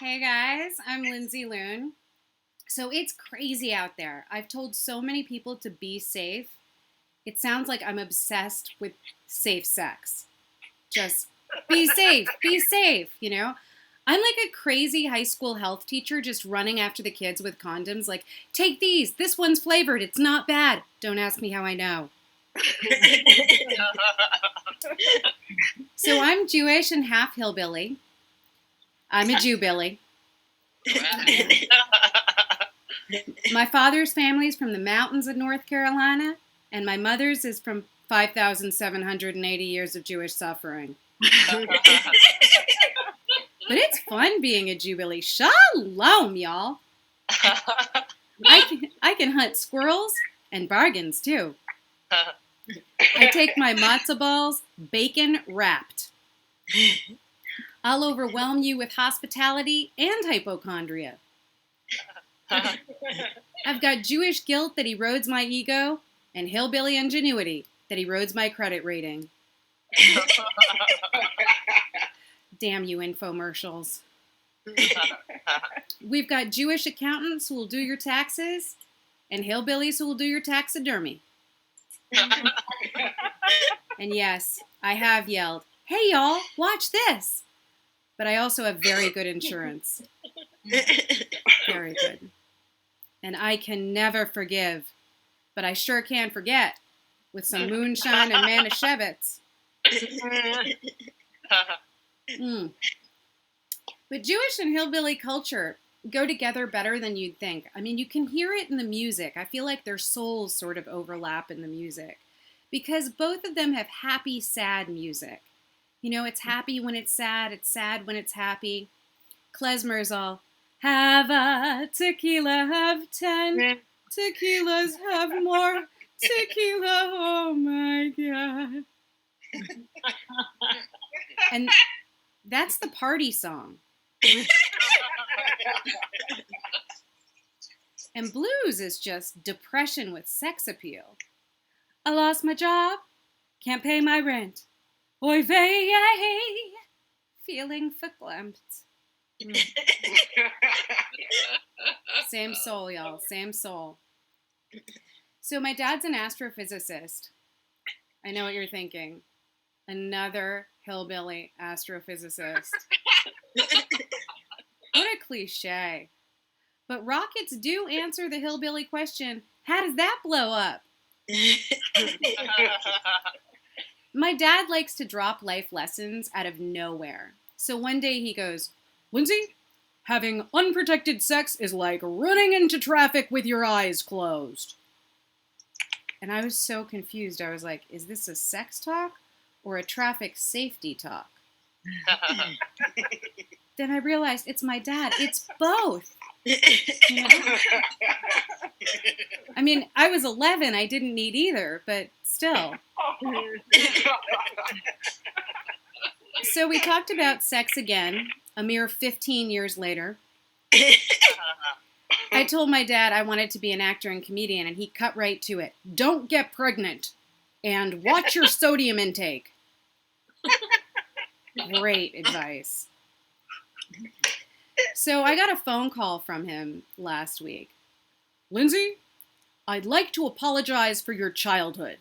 Hey guys, I'm Lindsey Loon. So it's crazy out there. I've told so many people to be safe. It sounds like I'm obsessed with safe sex. Just be safe, you know? I'm like a crazy high school health teacher just running after the kids with condoms, like, take these, this one's flavored, it's not bad. Don't ask me how I know. So I'm Jewish and half hillbilly. I'm a Jew Billy. My father's family is from the mountains of North Carolina, and my mother's is from 5,780 years of Jewish suffering. But it's fun being a Jew Billy. Shalom, y'all. I can hunt squirrels and bargains, too. I take my matzo balls bacon wrapped. I'll overwhelm you with hospitality and hypochondria. I've got Jewish guilt that erodes my ego and hillbilly ingenuity that erodes my credit rating. Damn you infomercials. We've got Jewish accountants who will do your taxes and hillbillies who will do your taxidermy. And yes, I have yelled, "Hey y'all, watch this!" But I also have very good insurance. Very good. And I can never forgive, but I sure can forget with some moonshine and Manischewitz. But Jewish and hillbilly culture go together better than you'd think. I mean, you can hear it in the music. I feel like their souls sort of overlap in the music because both of them have happy, sad music. You know, it's happy when it's sad when it's happy. Klezmer's all, have a tequila, have 10 tequilas, have more tequila, oh my God. And that's the party song. And blues is just depression with sex appeal. I lost my job, can't pay my rent. Oy vey, feeling verklempt. Same soul, y'all, same soul. So my dad's an astrophysicist. I know what you're thinking. Another hillbilly astrophysicist. What a cliche. But rockets do answer the hillbilly question, how does that blow up? My dad likes to drop life lessons out of nowhere. So one day he goes, Lindsey, having unprotected sex is like running into traffic with your eyes closed. And I was so confused. I was like, is this a sex talk or a traffic safety talk? Then I realized it's my dad. It's both. You know? I mean, I was 11. I didn't need either, but still. So we talked about sex again, a mere 15 years later. I told my dad I wanted to be an actor and comedian, and he cut right to it. Don't get pregnant, and watch your sodium intake. Great advice. So I got a phone call from him last week. Lindsey, I'd like to apologize for your childhood.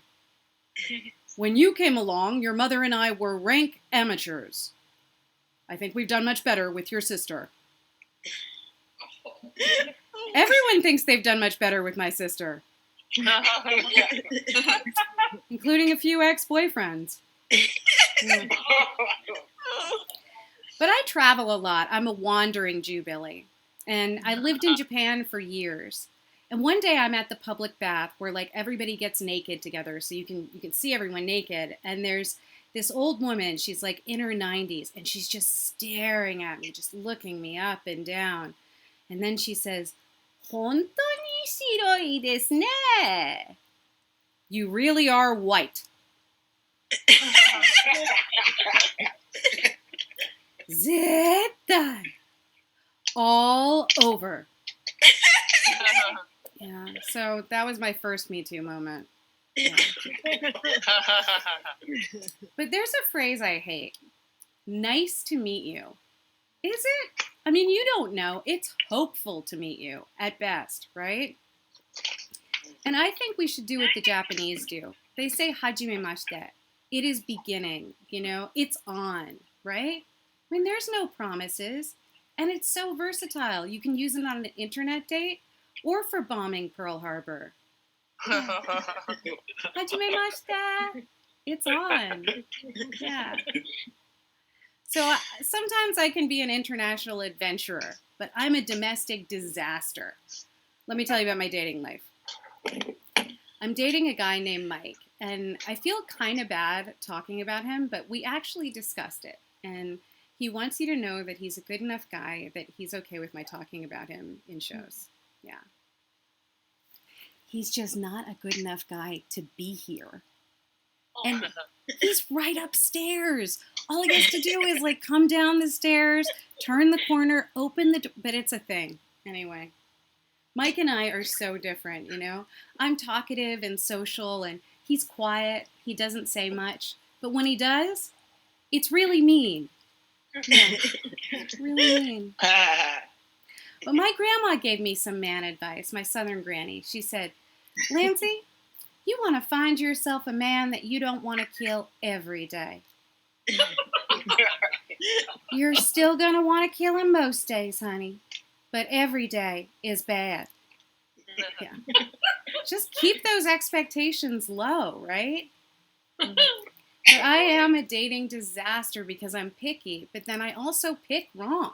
When you came along, your mother and I were rank amateurs. I think we've done much better with your sister. Everyone thinks they've done much better with my sister. Including a few ex-boyfriends. But I travel a lot. I'm a wandering Jew Billy. And I lived in Japan for years. And one day I'm at the public bath where like everybody gets naked together so you can see everyone naked. And there's this old woman, she's like in her 90s, and she's just staring at me, just looking me up and down. And then she says, "Honto ni shiroi desu ne." You really are white. Zettai. All over. Yeah, so that was my first Me Too moment. Yeah. But there's a phrase I hate. Nice to meet you. Is it? I mean, you don't know. It's hopeful to meet you, at best, right? And I think we should do what the Japanese do. They say hajimemashite. It is beginning, it's on, right? I mean, there's no promises. And it's so versatile. You can use it on an internet date or for bombing Pearl Harbor. Hajimemashite. It's on. Yeah. So sometimes I can be an international adventurer, but I'm a domestic disaster. Let me tell you about my dating life. I'm dating a guy named Mike, and I feel kind of bad talking about him, but we actually discussed it. And he wants you to know that he's a good enough guy that he's okay with my talking about him in shows. Yeah. He's just not a good enough guy to be here. And he's right upstairs. All he has to do is come down the stairs, turn the corner, open the door. But it's a thing. Anyway, Mike and I are so different, I'm talkative and social, and he's quiet. He doesn't say much. But when he does, it's really mean. Yeah, it's really mean. But my grandma gave me some man advice, my southern granny. She said, Lindsey, you want to find yourself a man that you don't want to kill every day. You're still going to want to kill him most days, honey. But every day is bad. Yeah. Just keep those expectations low, right? But I am a dating disaster because I'm picky, but then I also pick wrong.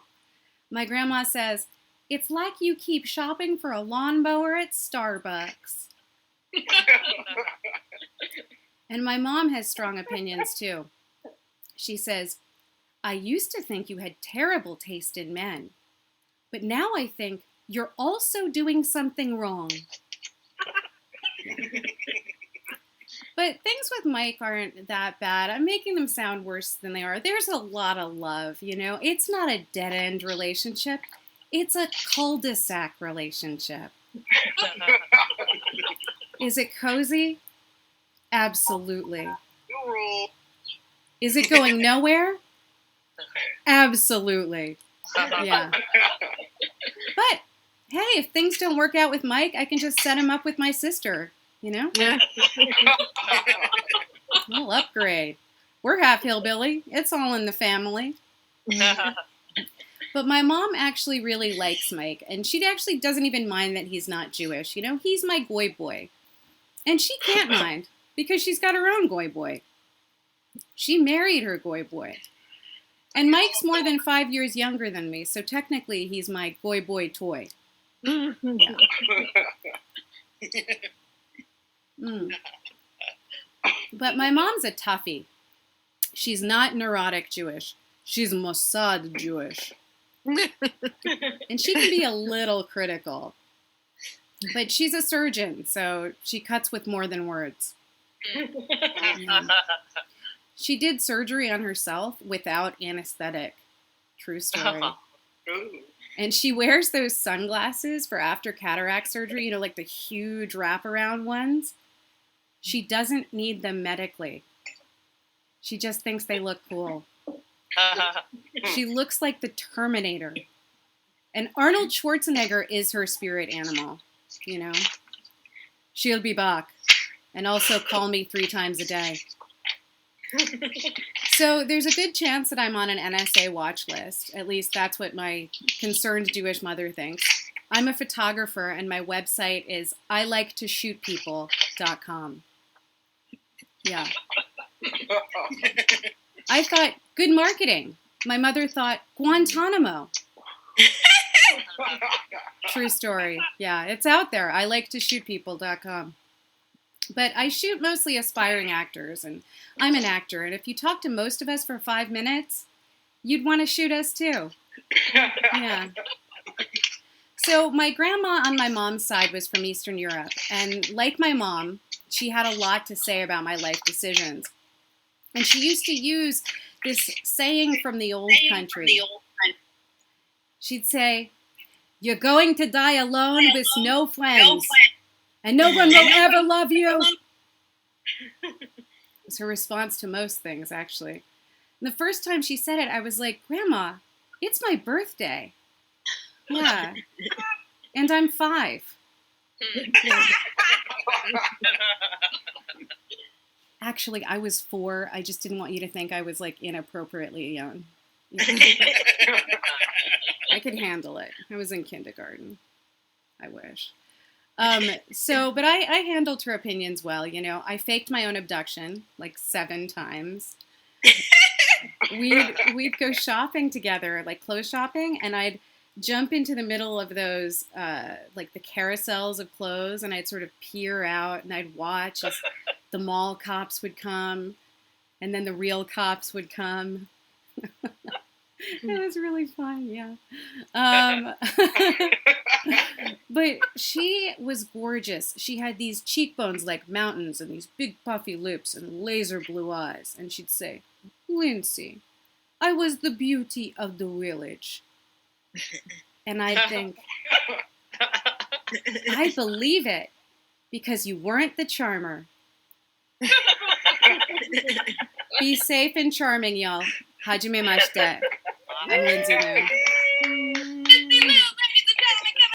My grandma says, it's like you keep shopping for a lawnmower at Starbucks. And my mom has strong opinions too. She says, I used to think you had terrible taste in men, but now I think you're also doing something wrong. Yeah. But things with Mike aren't that bad. I'm making them sound worse than they are. There's a lot of love, It's not a dead-end relationship. It's a cul-de-sac relationship. Is it cozy? Absolutely. Is it going nowhere? Absolutely. Yeah. But, hey, if things don't work out with Mike, I can just set him up with my sister, We'll upgrade. We're half hillbilly. It's all in the family. But my mom actually really likes Mike, and she actually doesn't even mind that he's not Jewish. He's my goy boy. And she can't mind, because she's got her own goy boy. She married her goy boy. And Mike's more than 5 years younger than me, so technically he's my goy boy toy. Yeah. But my mom's a toughie. She's not neurotic Jewish. She's Mossad Jewish. And she can be a little critical. But she's a surgeon, so she cuts with more than words. Yeah. She did surgery on herself without anesthetic. True story. And she wears those sunglasses for after cataract surgery, like the huge wraparound ones. She doesn't need them medically. She just thinks they look cool. She looks like the Terminator. And Arnold Schwarzenegger is her spirit animal, She'll be back. And also call me 3 times a day. So there's a good chance that I'm on an NSA watch list. At least that's what my concerned Jewish mother thinks. I'm a photographer, and my website is iliketoshootpeople.com. Yeah. I thought, good marketing. My mother thought, Guantanamo. True story. Yeah, it's out there. iliketoshootpeople.com. But I shoot mostly aspiring actors, and I'm an actor. And if you talk to most of us for 5 minutes, you'd want to shoot us too. Yeah. So my grandma on my mom's side was from Eastern Europe. And like my mom, she had a lot to say about my life decisions. And she used to use this saying from the old country. She'd say, you're going to die alone with no friends. And no one will ever love you. It's her response to most things, actually. And the first time she said it, I was like, Grandma, It's my birthday. Yeah. And I'm 5. Actually, I was 4. I just didn't want you to think I was like inappropriately young. I could handle it. I was in kindergarten. I wish. But I handled her opinions well. I faked my own abduction like 7 times. We'd go shopping together, like clothes shopping, and I'd jump into the middle of those, like the carousels of clothes, and I'd sort of peer out, and I'd watch as the mall cops would come, and then the real cops would come. It was really fun, yeah. But she was gorgeous. She had these cheekbones like mountains and these big puffy lips and laser blue eyes. And she'd say, Lindsey, I was the beauty of the village. And I'd think, I believe it, because you weren't the charmer. Be safe and charming, y'all. Hajime mashite. I'm Lindsey Loon.